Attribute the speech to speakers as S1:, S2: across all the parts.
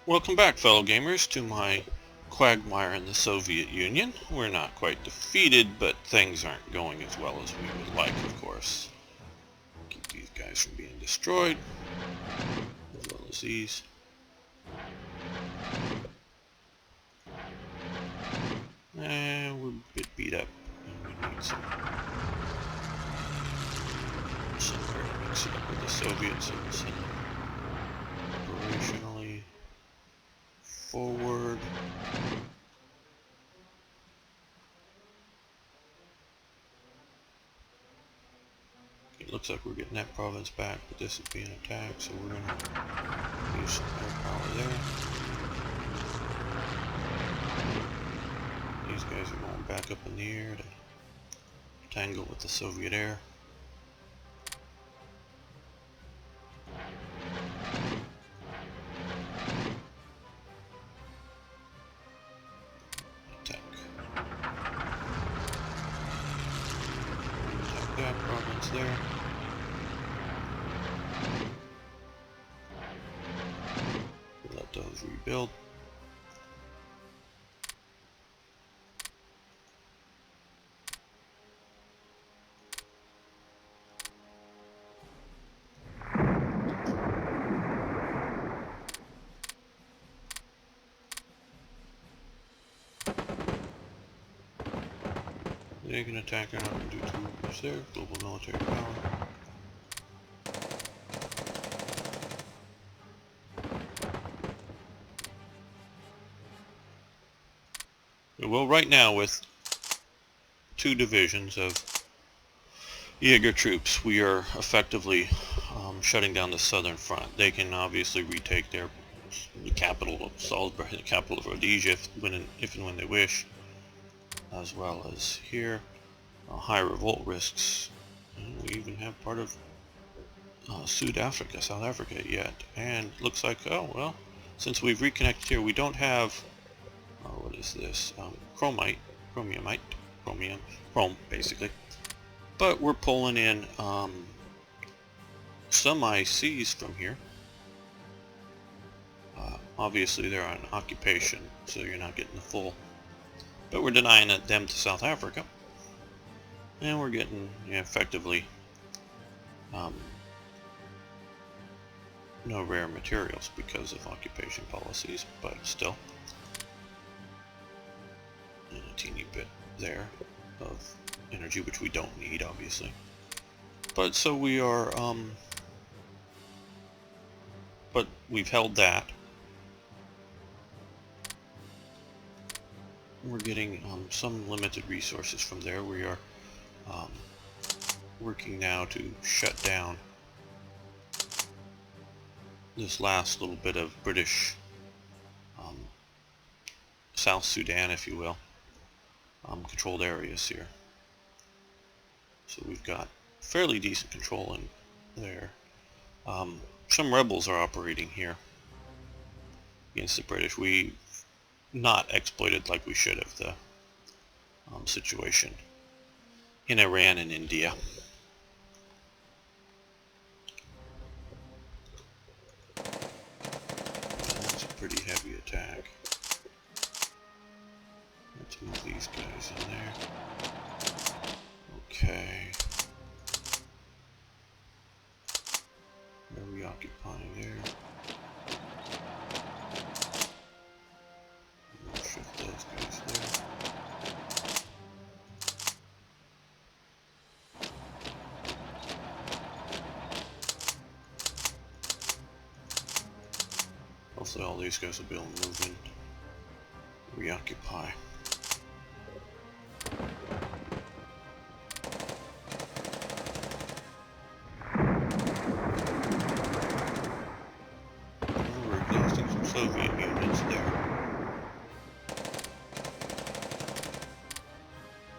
S1: Welcome back, fellow gamers, to my quagmire in the Soviet Union. We're not quite defeated, but things aren't going as well as we would like, of course. Keep these guys from being destroyed, as well as these. And we're a bit beat up, and we need somewhere to mix it up with the Soviets, so we'll send them operationally forward. It looks like we're getting that province back, but this is being attacked, so we're going to use some air power there. These guys are going back up in the air to tangle with the Soviet air. Attack. Attack that province there. Let those rebuild. They can attack her, not going to do too much there. Global military power. Well, right now with 2 divisions of Jaeger troops, we are effectively shutting down the southern front. They can obviously retake the capital of Salisbury, the capital of Rhodesia, if and when they wish, as well as here. High revolt risks. And we even have part of South Africa yet. And looks like, oh well, since we've reconnected here, we don't have, what is this? Chrome basically. But we're pulling in some ICs from here. Obviously they're on occupation, so you're not getting the full. But we're denying them to South Africa. And we're getting effectively no rare materials because of occupation policies, but still. And a teeny bit there of energy, which we don't need, obviously. But so we are, but we've held that. We're getting some limited resources from there. We are working now to shut down this last little bit of British South Sudan, if you will, controlled areas here. So we've got fairly decent control in there. Some rebels are operating here against the British. We've not exploited like we should have the situation in Iran and India. That's a pretty heavy attack. Let's move these guys in there. Okay. Where are we occupying there? We'll shift those guys there. Hopefully all these guys will be able to move in, reoccupy. We're exhausting some Soviet units there.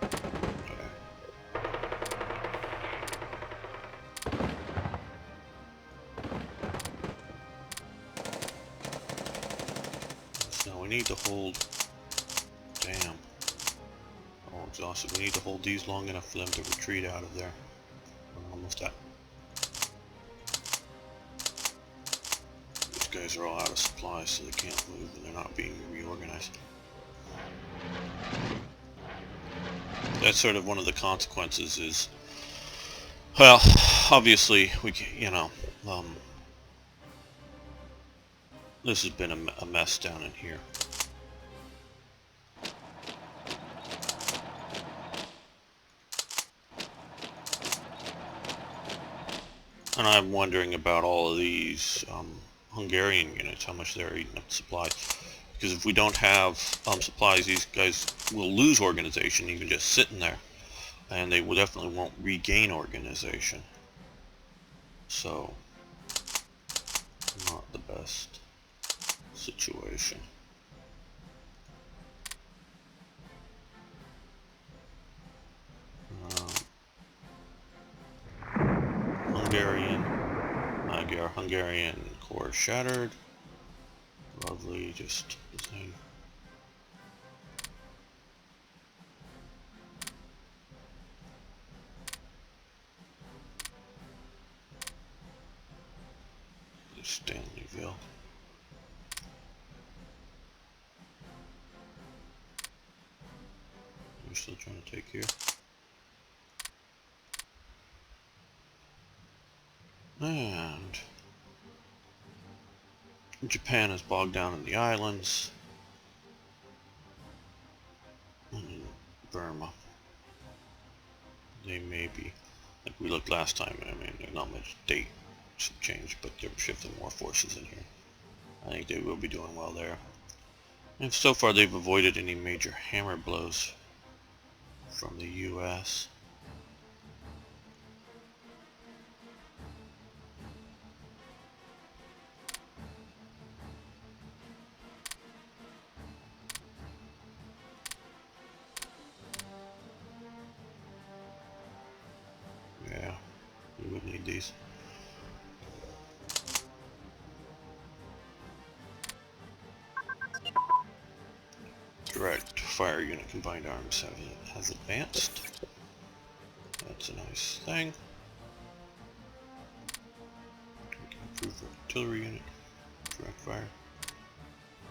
S1: Okay. So we need to hold. Damn. Oh, exhausted. We need to hold these long enough for them to retreat out of there. We're almost at. guys are all out of supplies, so they can't move and they're not being reorganized. That's sort of one of the consequences is, well, obviously, this has been a mess down in here. And I'm wondering about all of these Hungarian units, how much they're eating up supplies. Because if we don't have supplies, these guys will lose organization, even just sitting there. And they will definitely won't regain organization. So, not the best situation. Hungarian core shattered. Lovely, just the thing. Stanleyville. We're still trying to take here. And Japan is bogged down in the islands. And Burma. They may be, like we looked last time, I mean, there's not much date change, but they're shifting more forces in here. I think they will be doing well there. And so far they've avoided any major hammer blows from the US. Yeah, we would need these. Direct fire unit combined arms has advanced. That's a nice thing. We can improve the artillery unit, direct fire,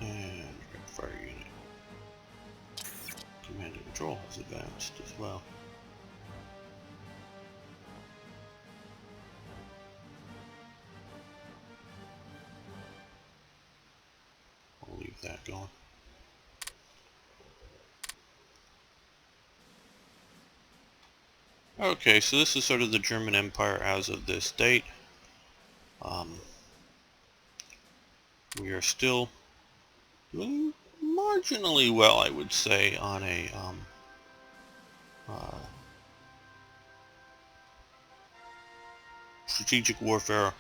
S1: and direct fire unit. Command and control has advanced as well. I'll leave that going. Okay, so this is sort of the German Empire as of this date. We are still doing marginally well, I would say, on a strategic warfare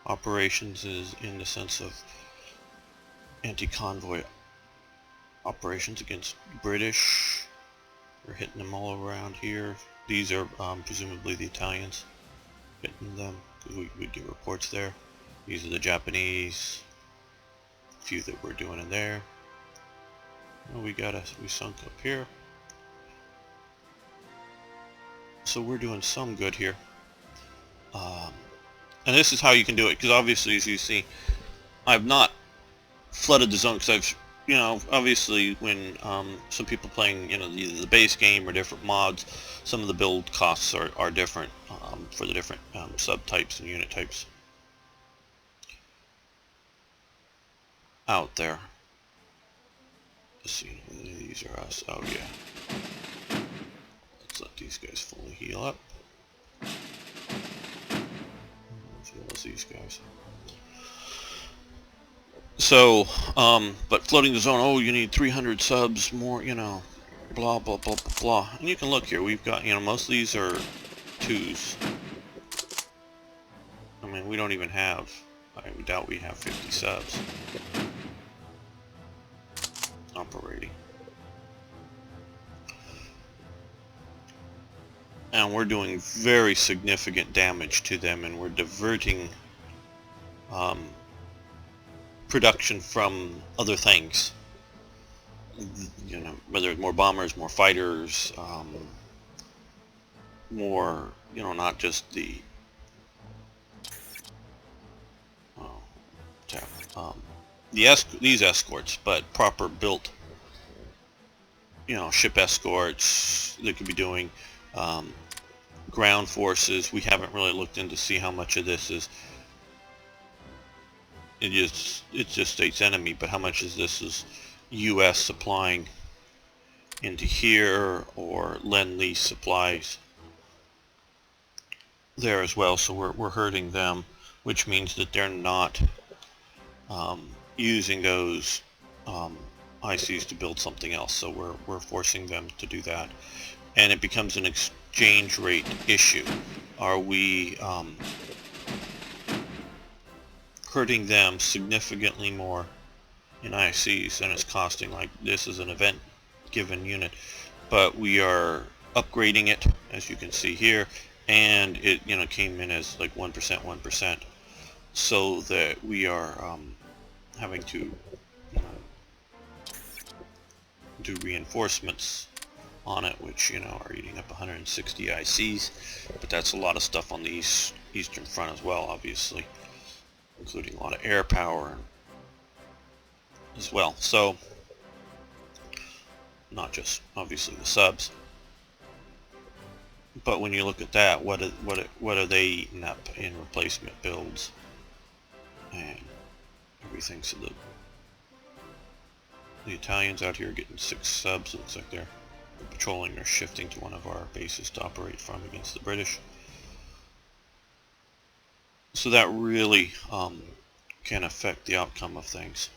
S1: operations, is in the sense of anti-convoy operations against British. We're hitting them all around here. These are presumably the Italians hitting them, because we get reports there. These are the Japanese. A few that we're doing in there. Oh, we sunk up here. So we're doing some good here. And this is how you can do it, because obviously, as you see, I've not flooded the zone, because obviously when some people playing, either the base game or different mods, some of the build costs are different for the different subtypes and unit types out there. Let's see, these are us. Oh yeah. Let's let these guys fully heal up. As well as these guys. So, but floating the zone, oh, you need 300 subs more, blah, blah, blah, blah, blah. And you can look here, we've got, most of these are 2s. I mean, we don't even have, I doubt we have 50 subs operating. And we're doing very significant damage to them, and we're diverting production from other things. Whether it's more bombers, more fighters, more, not just the these escorts, but proper built, ship escorts. They could be doing ground forces. We haven't really looked in to see how much of this is it just states enemy, but how much is this is U.S. supplying into here, or Lend-Lease supplies there as well. So we're hurting them, which means that they're not using those ICs to build something else. So we're forcing them to do that, and it becomes an exchange rate issue. Are we hurting them significantly more in ICs than it's costing? Like, this is an event given unit, but we are upgrading it, as you can see here, and it came in as like 1%, so that we are having to do reinforcements on it, which are eating up 160 ICs, but that's a lot of stuff on the eastern front as well, obviously, including a lot of air power as well. So not just obviously the subs, but when you look at that, what are they eating up in replacement builds and everything? So the Italians out here are getting 6 subs. It looks like they're patrolling or shifting to one of our bases to operate from against the British. So that really can affect the outcome of things.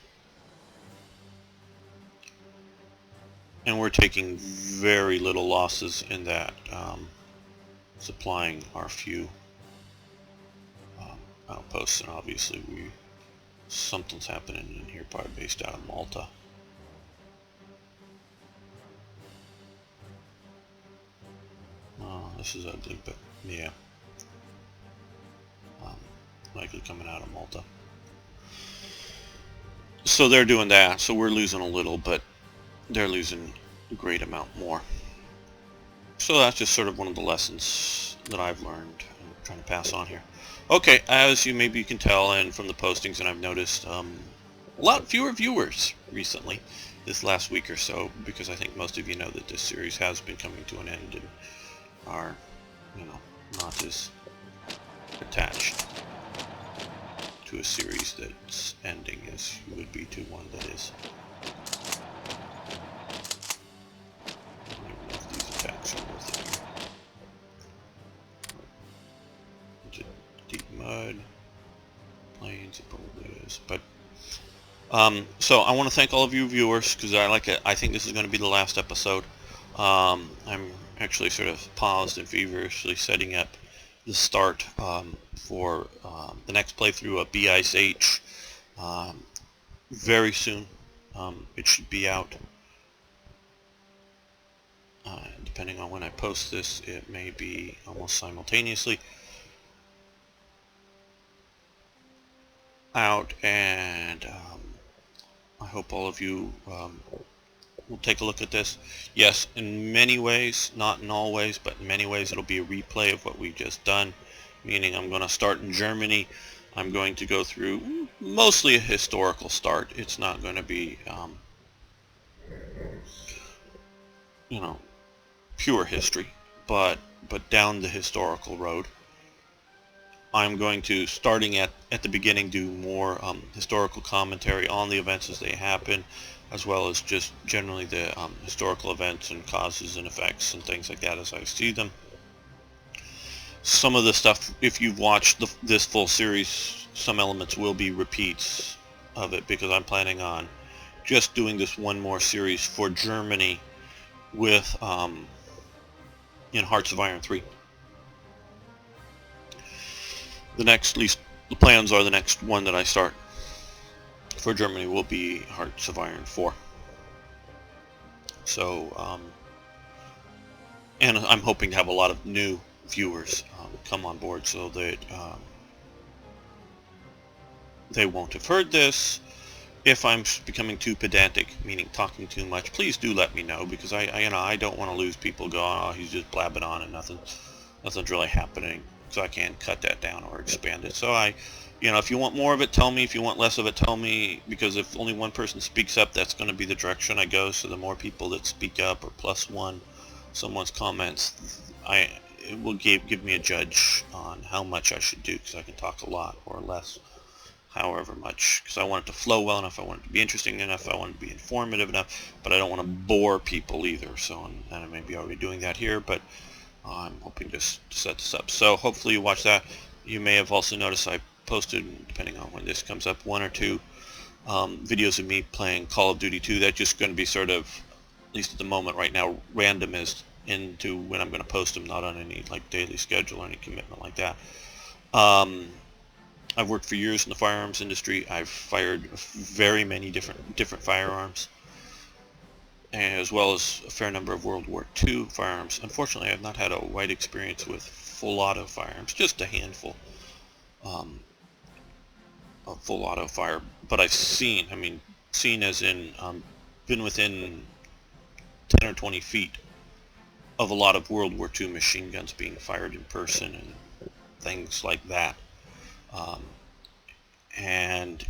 S1: And we're taking very little losses in that, supplying our few outposts. And obviously something's happening in here, probably based out of Malta. This is ugly, but yeah, likely coming out of Malta. So they're doing that. So we're losing a little, but they're losing a great amount more. So that's just sort of one of the lessons that I've learned and I'm trying to pass on here. Okay, as maybe you can tell, and from the postings, and I've noticed a lot fewer viewers recently this last week or so, because I think most of you know that this series has been coming to an end and are not as attached to a series that's ending as you would be to one that is. I don't even know if these attacks are worth it here. Deep mud, plains, it probably is. But so I want to thank all of you viewers, because I think this is going to be the last episode. I'm actually sort of paused and feverishly setting up the start for the next playthrough of BlackICE. Very soon. It should be out. Depending on when I post this, it may be almost simultaneously out, and I hope all of you we'll take a look at this. Yes, in many ways, not in all ways, but in many ways it'll be a replay of what we've just done, meaning I'm going to start in Germany. I'm going to go through mostly a historical start. It's not going to be pure history, but down the historical road. I'm going to, starting at the beginning, do more historical commentary on the events as they happen, as well as just generally the historical events and causes and effects and things like that as I see them. Some of the stuff, if you've watched this full series, some elements will be repeats of it, because I'm planning on just doing this one more series for Germany with in Hearts of Iron 3. The next, at least the plans are, the next one that I start for Germany will be Hearts of Iron 4. So, and I'm hoping to have a lot of new viewers come on board, so that they won't have heard this. If I'm becoming too pedantic, meaning talking too much, please do let me know, because I don't want to lose people going, oh, he's just blabbing on and nothing's really happening. So I can cut that down or expand it. So I You know, if you want more of it, tell me. If you want less of it, tell me, because if only one person speaks up, that's going to be the direction I go. So the more people that speak up, or plus one, someone's comments, it will give me a judge on how much I should do, because I can talk a lot or less, however much, because I want it to flow well enough, I want it to be interesting enough, I want it to be informative enough, but I don't want to bore people either. So, and I may be already doing that here, but I'm hoping to set this up. So hopefully you watch that. You may have also noticed I posted, depending on when this comes up, one or two videos of me playing Call of Duty 2. That's just going to be sort of, at least at the moment right now, random as into when I'm going to post them, not on any like daily schedule or any commitment like that. I've worked for years in the firearms industry. I've fired very many different firearms, as well as a fair number of World War II firearms. Unfortunately, I have not had a wide experience with full auto firearms, just a handful of full auto fire. But I've seen, seen as in been within 10 or 20 feet of a lot of World War II machine guns being fired in person and things like that. And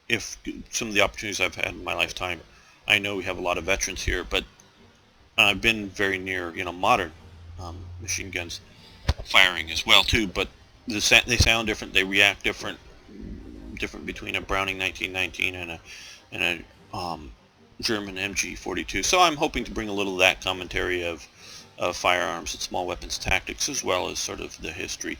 S1: if some of the opportunities I've had in my lifetime, I know we have a lot of veterans here, but I've been very near, modern machine guns firing as well too. But they sound different, they react different between a Browning 1919 and a German MG42. So I'm hoping to bring a little of that commentary of firearms and small weapons tactics, as well as sort of the history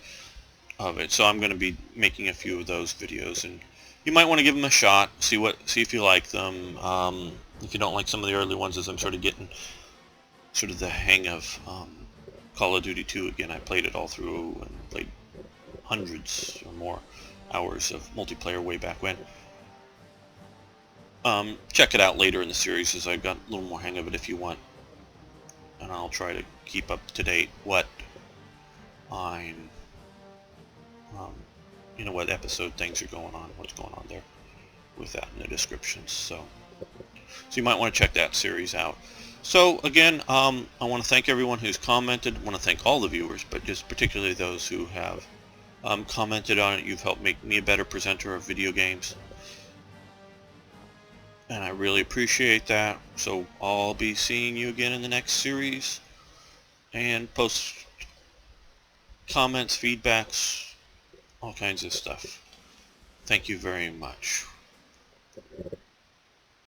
S1: of it. So I'm going to be making a few of those videos, and you might want to give them a shot, see if you like them. If you don't like some of the early ones, as I'm sort of getting sort of the hang of Call of Duty 2 again. I played it all through and played hundreds or more hours of multiplayer way back when. Check it out later in the series, as I've got a little more hang of it if you want, and I'll try to keep up to date what I'm what episode things are going on, what's going on there with that in the descriptions. So you might want to check that series out. So again, I want to thank everyone who's commented. I want to thank all the viewers, but just particularly those who have commented on it. You've helped make me a better presenter of video games, and I really appreciate that. So I'll be seeing you again in the next series, and post comments, feedbacks, all kinds of stuff. Thank you very much.